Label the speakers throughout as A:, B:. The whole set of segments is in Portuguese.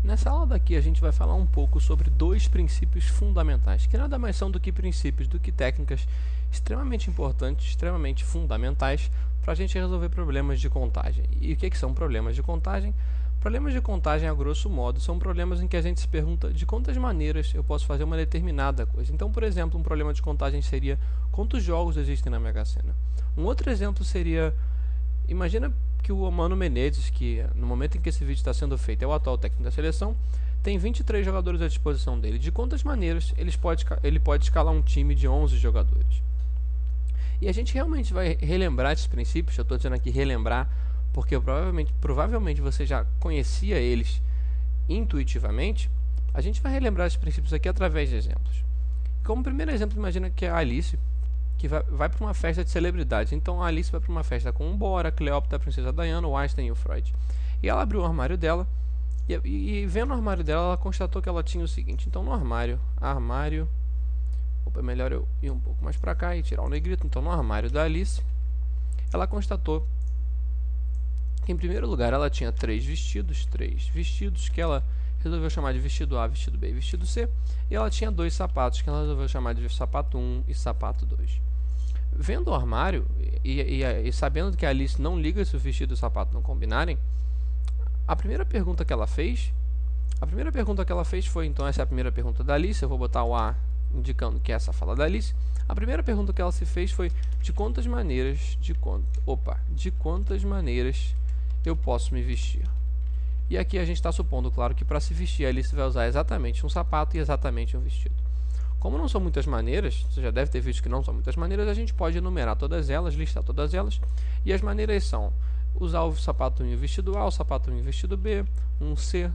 A: Nessa aula daqui a gente vai falar um pouco sobre dois princípios fundamentais, que nada mais são do que princípios, do que técnicas extremamente importantes, extremamente fundamentais para a gente resolver problemas de contagem. E o que são problemas de contagem? Problemas de contagem, a grosso modo, são problemas em que a gente se pergunta de quantas maneiras eu posso fazer uma determinada coisa. Então, por exemplo, um problema de contagem seria quantos jogos existem na Mega Sena. Um outro exemplo seria, imagina que o Mano Menezes, que no momento em que esse vídeo está sendo feito é o atual técnico da seleção, tem 23 jogadores à disposição dele. De quantas maneiras ele pode escalar um time de 11 jogadores? E a gente realmente vai relembrar esses princípios. Eu estou dizendo aqui relembrar, porque provavelmente você já conhecia eles intuitivamente. A gente vai relembrar esses princípios aqui através de exemplos. Como primeiro exemplo, imagina que a Alice, que vai para uma festa de celebridades. Então a Alice vai para uma festa com o Bora, a Cleópatra, a Princesa Diana, o Einstein e o Freud. E ela abriu o armário dela, e vendo o armário dela, ela constatou que ela tinha o seguinte. Então no armário... Opa, é melhor eu ir um pouco mais para cá e tirar o negrito. Então no armário da Alice, ela constatou que em primeiro lugar ela tinha três vestidos que ela resolveu chamar de vestido A, vestido B e vestido C. E ela tinha dois sapatos que ela resolveu chamar de sapato 1 e sapato 2. Vendo o armário e sabendo que a Alice não liga se o vestido e o sapato não combinarem, a primeira pergunta que ela fez foi, então essa é a primeira pergunta da Alice, eu vou botar o A indicando que essa fala da Alice. A primeira pergunta que ela se fez foi de quantas maneiras eu posso me vestir. E aqui a gente está supondo, claro, que para se vestir a Alice vai usar exatamente um sapato e exatamente um vestido. Como não são muitas maneiras, você já deve ter visto que não são muitas maneiras, a gente pode enumerar todas elas, listar todas elas. E as maneiras são usar o sapato 1 e o vestido A, o sapato 1 e o vestido B, um C,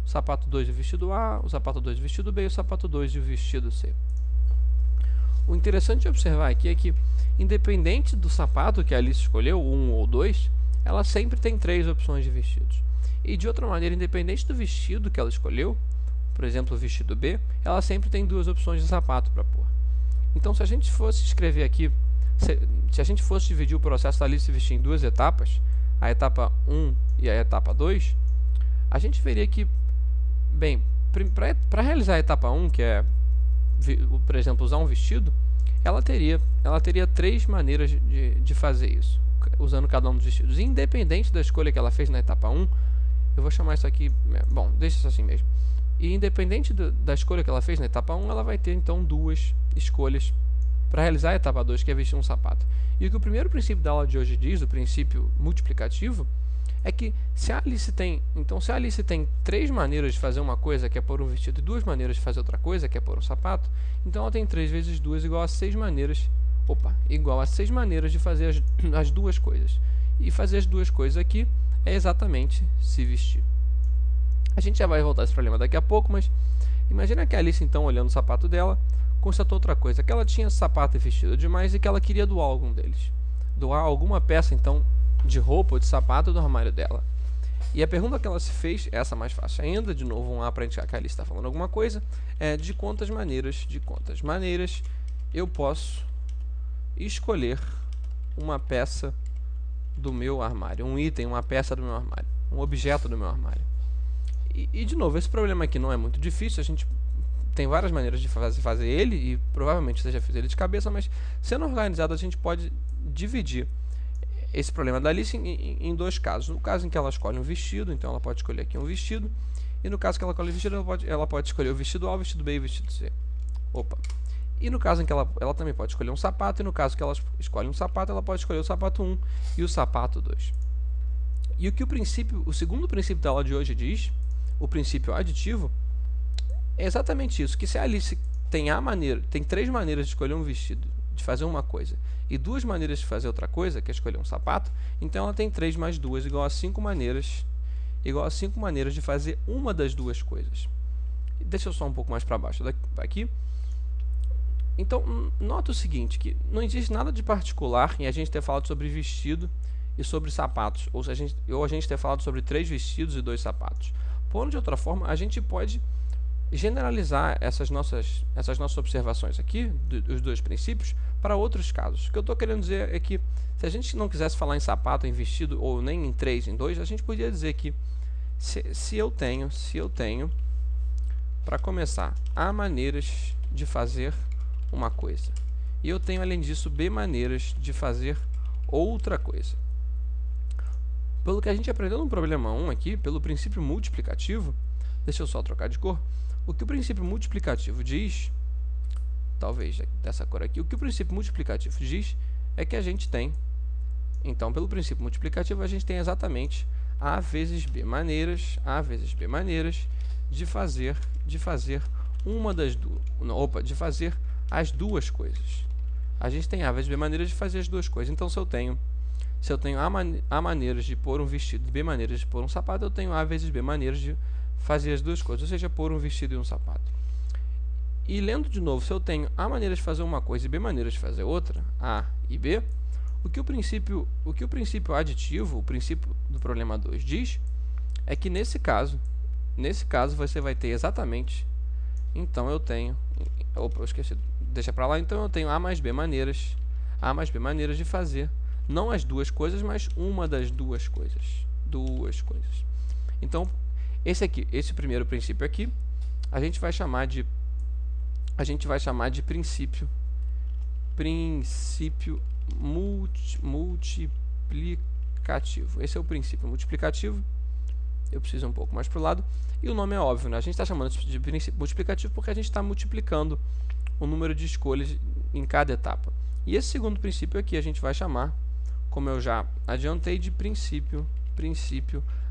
A: o sapato 2 e o vestido A, o sapato 2 e o vestido B e o sapato 2 e o vestido C. O interessante de observar aqui é que, independente do sapato que a Alice escolheu, 1 ou 2, ela sempre tem 3 opções de vestidos. E de outra maneira, independente do vestido que ela escolheu, por exemplo, o vestido B, ela sempre tem 2 opções de sapato para pôr. Então, se a gente fosse escrever aqui, se a gente fosse dividir o processo da Alice se vestir em 2 etapas, a etapa 1 e a etapa 2, a gente veria que, bem, para realizar a etapa 1, que é, por exemplo, usar um vestido, ela teria 3 maneiras de fazer isso, usando cada um dos vestidos. Independente da escolha que ela fez na etapa 1, eu vou chamar isso aqui, bom, deixa isso assim mesmo. E independente da escolha que ela fez na etapa 1, ela vai ter então 2 escolhas para realizar a etapa 2, que é vestir um sapato. E o que o primeiro princípio da aula de hoje diz, o princípio multiplicativo, é que se a Alice tem 3 maneiras de fazer uma coisa, que é pôr um vestido, e 2 maneiras de fazer outra coisa, que é pôr um sapato, então ela tem 3 vezes 2 igual a 6 maneiras, de fazer as 2 coisas. E fazer as 2 coisas aqui é exatamente se vestir. A gente já vai voltar a esse problema daqui a pouco, mas imagina que a Alice, então, olhando o sapato dela, constatou outra coisa, que ela tinha sapato e vestido demais e que ela queria doar algum deles. Doar alguma peça, então, de roupa ou de sapato do armário dela. E a pergunta que ela se fez, essa mais fácil ainda, de novo um A para indicar que a Alice está falando alguma coisa, é de quantas maneiras eu posso escolher uma peça do meu armário, um item, uma peça do meu armário, um objeto do meu armário. E de novo, esse problema aqui não é muito difícil, a gente tem várias maneiras de fazer ele, e provavelmente você já fez ele de cabeça, mas sendo organizado a gente pode dividir esse problema da Alice em 2 casos. No caso em que ela escolhe um vestido, então ela pode escolher aqui um vestido, e no caso que ela escolhe o vestido, ela pode escolher o vestido A, o vestido B e o vestido C. E no caso em que ela também pode escolher um sapato, e no caso que ela escolhe um sapato, ela pode escolher o sapato 1 e o sapato 2. E o que o segundo princípio da aula de hoje diz, o princípio aditivo, é exatamente isso, que se a Alice tem 3 maneiras de escolher um vestido, de fazer uma coisa, e 2 maneiras de fazer outra coisa, que é escolher um sapato, então ela tem 3 mais 2 igual a 5 maneiras de fazer uma das 2 coisas. Deixa eu só um pouco mais para baixo daqui. Então, nota o seguinte, que não existe nada de particular em a gente ter falado sobre vestido e sobre sapatos, ou a gente ter falado sobre 3 vestidos e 2 sapatos. Por de outra forma, a gente pode generalizar essas nossas observações aqui, dos 2 princípios, para outros casos. O que eu estou querendo dizer é que, se a gente não quisesse falar em sapato, em vestido, ou nem em 3, em 2, a gente podia dizer que se eu tenho, para começar, A maneiras de fazer uma coisa, e eu tenho, além disso, B maneiras de fazer outra coisa. Pelo que a gente aprendeu no problema 1 aqui, pelo princípio multiplicativo, deixa eu só trocar de cor, o que o princípio multiplicativo diz, talvez dessa cor aqui, o que o princípio multiplicativo diz é que a gente tem, então, pelo princípio multiplicativo, a gente tem exatamente A vezes B maneiras de fazer uma das duas, de fazer as duas coisas. A gente tem A vezes B maneiras de fazer as duas coisas. Então, se eu tenho A maneiras de pôr um vestido e B maneiras de pôr um sapato, eu tenho A vezes B maneiras de fazer as duas coisas, ou seja, pôr um vestido e um sapato. E lendo de novo, se eu tenho A maneiras de fazer uma coisa e B maneiras de fazer outra, A e B, o que o princípio aditivo, o princípio do problema 2 diz, é que nesse caso você vai ter exatamente, então eu tenho, eu esqueci, deixa pra lá, então eu tenho A mais B maneiras de fazer, não as duas coisas, mas uma das duas coisas. Então, esse primeiro princípio aqui, a gente vai chamar de princípio multiplicativo. Esse é o princípio multiplicativo. Eu preciso um pouco mais para o lado. E o nome é óbvio, né? A gente está chamando de princípio multiplicativo porque a gente está multiplicando o número de escolhas em cada etapa. E esse segundo princípio aqui a gente vai chamar, como eu já adiantei, de princípio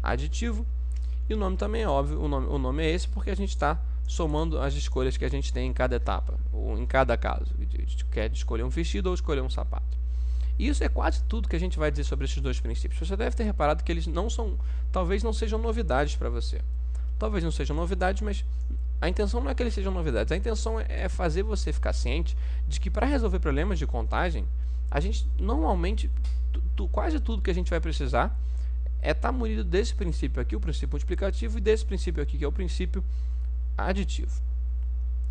A: aditivo. E o nome também é óbvio, o nome é esse porque a gente está somando as escolhas que a gente tem em cada etapa, ou em cada caso, quer escolher um vestido ou escolher um sapato. E isso é quase tudo que a gente vai dizer sobre esses dois princípios. Você deve ter reparado que eles talvez não sejam novidades para você. Talvez não sejam novidades, mas a intenção não é que eles sejam novidades. A intenção é fazer você ficar ciente de que para resolver problemas de contagem, a gente normalmente, quase tudo que a gente vai precisar é estar munido desse princípio aqui, o princípio multiplicativo, e desse princípio aqui, que é o princípio aditivo.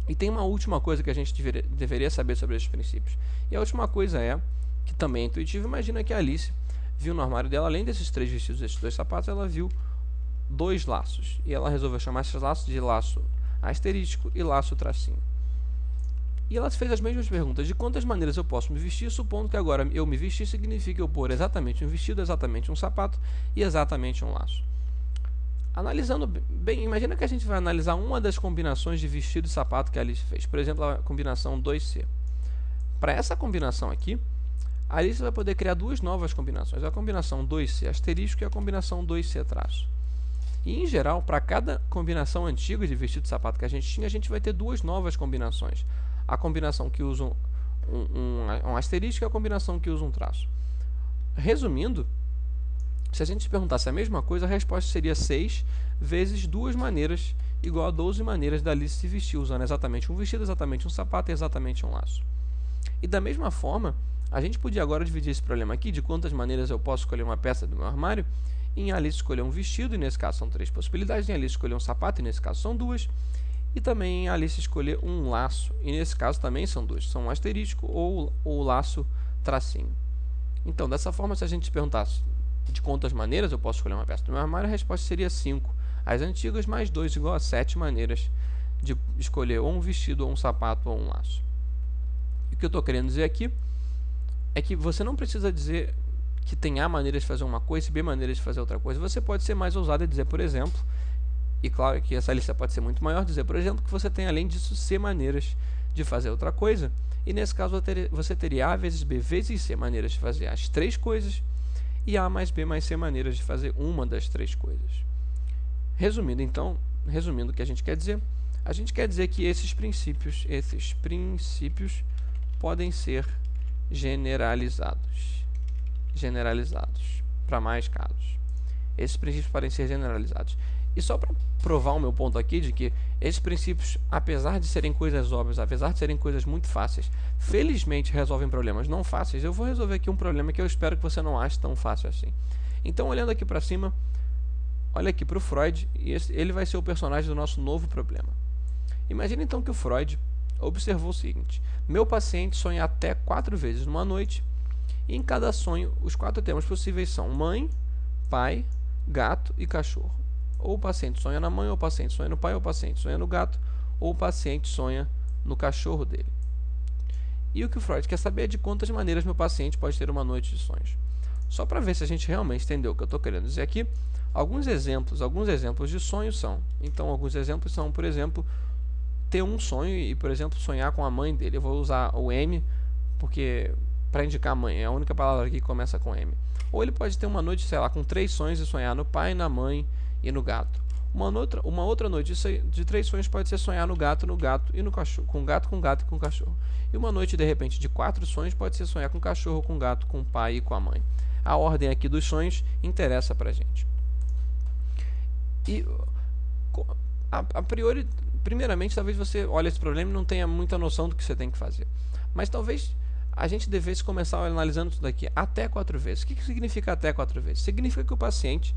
A: E tem uma última coisa que a gente deveria saber sobre esses princípios. E a última coisa é, que também é intuitivo, imagina que a Alice viu no armário dela, além desses 3 vestidos e desses 2 sapatos, ela viu 2 laços. E ela resolveu chamar esses laços de laço asterístico e laço tracinho. E ela fez as mesmas perguntas: de quantas maneiras eu posso me vestir, supondo que agora eu me vestir significa eu pôr exatamente um vestido, exatamente um sapato e exatamente um laço. Analisando bem, imagina que a gente vai analisar uma das combinações de vestido e sapato que a Alice fez. Por exemplo, a combinação 2C. Para essa combinação aqui, a Alice vai poder criar 2 novas combinações. A combinação 2C asterisco e a combinação 2C traço. E, em geral, para cada combinação antiga de vestido e sapato que a gente tinha, a gente vai ter 2 novas combinações. A combinação que usa um asterisco e a combinação que usa um traço. Resumindo, se a gente perguntasse a mesma coisa, a resposta seria 6 vezes 2 maneiras, igual a 12 maneiras da Alice se vestir, usando exatamente um vestido, exatamente um sapato e exatamente um laço. E da mesma forma, a gente podia agora dividir esse problema aqui, de quantas maneiras eu posso escolher uma peça do meu armário, em Alice escolher um vestido, e nesse caso são 3 possibilidades, em Alice escolher um sapato, e nesse caso são 2, e também em Alice escolher um laço, e nesse caso também são 2, são um asterisco ou o laço tracinho. Então, dessa forma, se a gente se perguntasse de quantas maneiras eu posso escolher uma peça do meu armário, a resposta seria 5. As antigas mais 2 igual a 7 maneiras de escolher ou um vestido, ou um sapato, ou um laço. E o que eu estou querendo dizer aqui é que você não precisa dizer que tem A maneiras de fazer uma coisa e B maneiras de fazer outra coisa. Você pode ser mais ousado e dizer, por exemplo, e claro que essa lista pode ser muito maior, dizer, por exemplo, que você tem além disso C maneiras de fazer outra coisa, e nesse caso você teria A vezes B vezes C maneiras de fazer as 3 coisas, e A mais B mais C maneiras de fazer uma das 3 coisas. Resumindo o que a gente quer dizer que esses princípios podem ser generalizados para mais casos. Esses princípios podem ser generalizados. E só para provar o meu ponto aqui de que esses princípios, apesar de serem coisas óbvias, apesar de serem coisas muito fáceis, felizmente resolvem problemas não fáceis, eu vou resolver aqui um problema que eu espero que você não ache tão fácil assim. Então, olhando aqui para cima, olha aqui para o Freud, e ele vai ser o personagem do nosso novo problema. Imagina então que o Freud observou o seguinte: meu paciente sonha até 4 vezes numa noite, e em cada sonho os 4 temas possíveis são mãe, pai, gato e cachorro. Ou o paciente sonha na mãe, ou o paciente sonha no pai, ou o paciente sonha no gato, ou o paciente sonha no cachorro dele. E o que o Freud quer saber é de quantas maneiras meu paciente pode ter uma noite de sonhos. Só para ver se a gente realmente entendeu o que eu estou querendo dizer aqui, alguns exemplos de sonhos são. Então, alguns exemplos são, por exemplo, ter um sonho e, por exemplo, sonhar com a mãe dele. Eu vou usar o M, porque para indicar mãe, é a única palavra aqui que começa com M. Ou ele pode ter uma noite, sei lá, com 3 sonhos e sonhar no pai, na mãe e no gato. Uma outra noite de 3 sonhos pode ser sonhar no gato e no cachorro, com gato e com cachorro. E uma noite, de repente, de 4 sonhos pode ser sonhar com cachorro, com gato, com pai e com a mãe. A ordem aqui dos sonhos interessa pra gente. E a priori, primeiramente, talvez você olhe esse problema e não tenha muita noção do que você tem que fazer. Mas talvez a gente devesse começar analisando isso daqui até 4 vezes. O que significa até 4 vezes? Significa que o paciente,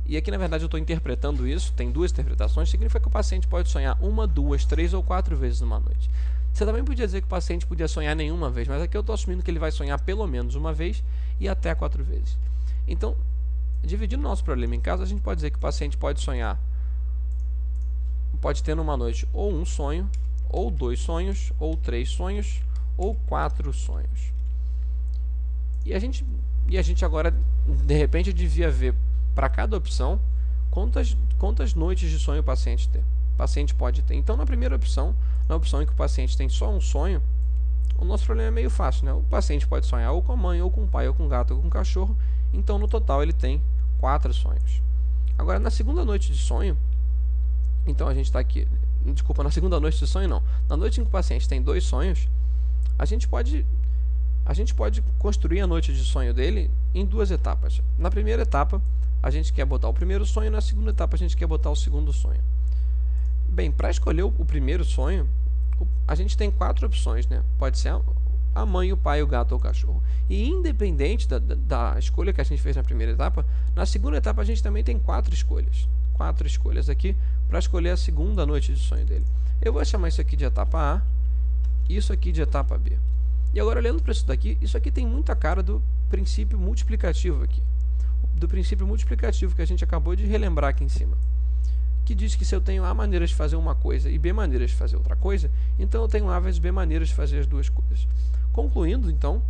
A: e aqui na verdade eu estou interpretando isso, tem 2 interpretações, significa que o paciente pode sonhar 1, 2, 3 ou 4 vezes numa noite. Você também podia dizer que o paciente podia sonhar nenhuma vez, mas aqui eu estou assumindo que ele vai sonhar pelo menos uma vez e até 4 vezes. Então, dividindo o nosso problema em casa, a gente pode dizer que o paciente pode sonhar, pode ter numa noite ou um sonho, ou 2 sonhos, ou 3 sonhos, ou 4 sonhos. E a gente agora, de repente, devia ver para cada opção quantas noites de sonho o paciente pode ter. Então, na primeira opção, na opção em que o paciente tem só um sonho, o nosso problema é meio fácil, né? O paciente pode sonhar ou com a mãe, ou com o pai, ou com o gato, ou com o cachorro. Então, no total, ele tem 4 sonhos. Agora, na segunda noite de sonho, então a gente está aqui, desculpa, na segunda noite de sonho não. Na noite em que o paciente tem 2 sonhos, a gente pode construir a noite de sonho dele em 2 etapas. Na primeira etapa, a gente quer botar o primeiro sonho, na segunda etapa a gente quer botar o segundo sonho. Bem, para escolher o primeiro sonho, a gente tem 4 opções, né? Pode ser a mãe, o pai, o gato ou o cachorro. E independente da escolha que a gente fez na primeira etapa, na segunda etapa a gente também tem 4 escolhas. 4 escolhas aqui para escolher a segunda noite de sonho dele. Eu vou chamar isso aqui de etapa A e isso aqui de etapa B. E agora, olhando para isso daqui, isso aqui tem muita cara do princípio multiplicativo aqui. Do princípio multiplicativo que a gente acabou de relembrar aqui em cima. Que diz que se eu tenho A maneiras de fazer uma coisa e B maneiras de fazer outra coisa, então eu tenho A vezes B maneiras de fazer as 2 coisas. Concluindo, então,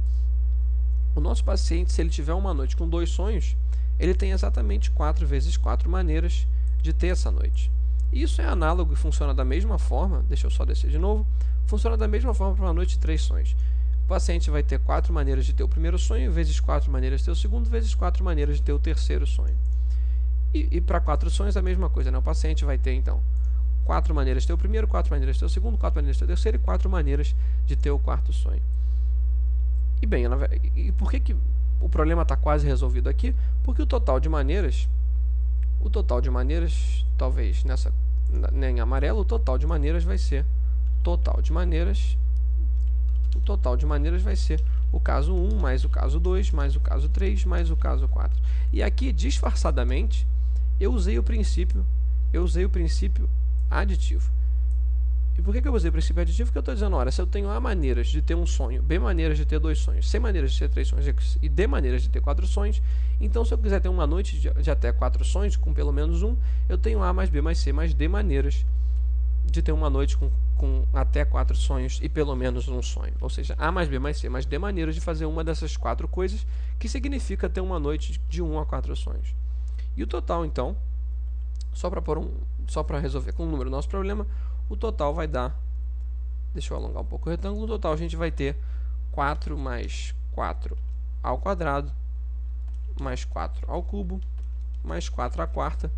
A: o nosso paciente, se ele tiver uma noite com 2 sonhos, ele tem exatamente 4 vezes 4 maneiras de ter essa noite. Isso é análogo e funciona da mesma forma, deixa eu só descer de novo, funciona da mesma forma para uma noite de 3 sonhos. O paciente vai ter 4 maneiras de ter o primeiro sonho, vezes 4 maneiras de ter o segundo, vezes 4 maneiras de ter o terceiro sonho. E para 4 sonhos a mesma coisa, né? O paciente vai ter, então, 4 maneiras de ter o primeiro, 4 maneiras de ter o segundo, 4 maneiras de ter o terceiro e 4 maneiras de ter o quarto sonho. E bem, e por que o problema está quase resolvido aqui? Porque o total de maneiras, talvez em amarelo, o total de maneiras vai ser o caso 1, mais o caso 2, mais o caso 3, mais o caso 4. E aqui, disfarçadamente, eu usei o princípio aditivo. E por que eu usei o princípio aditivo? Porque eu estou dizendo, olha, se eu tenho A maneiras de ter um sonho, B maneiras de ter 2 sonhos, C maneiras de ter 3 sonhos e D maneiras de ter 4 sonhos, então se eu quiser ter uma noite de até 4 sonhos, com pelo menos um, eu tenho A mais B mais C mais D maneiras de ter uma noite com até 4 sonhos e pelo menos um sonho. Ou seja, A mais B mais C mais D maneiras de fazer uma dessas 4 coisas, que significa ter uma noite de 1 a 4 sonhos. E o total, então, só para resolver com o número do nosso problema, o total vai dar, deixa eu alongar um pouco o retângulo, no total a gente vai ter 4 mais 4 ao quadrado, mais 4 ao cubo, mais 4 à quarta,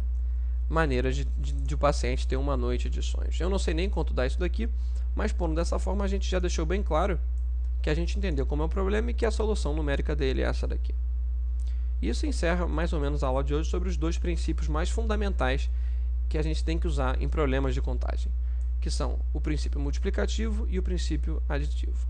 A: maneiras de o paciente ter uma noite de sonhos. Eu não sei nem quanto dá isso daqui, mas pondo dessa forma a gente já deixou bem claro que a gente entendeu como é o problema e que a solução numérica dele é essa daqui. Isso encerra mais ou menos a aula de hoje sobre os 2 princípios mais fundamentais que a gente tem que usar em problemas de contagem, que são o princípio multiplicativo e o princípio aditivo.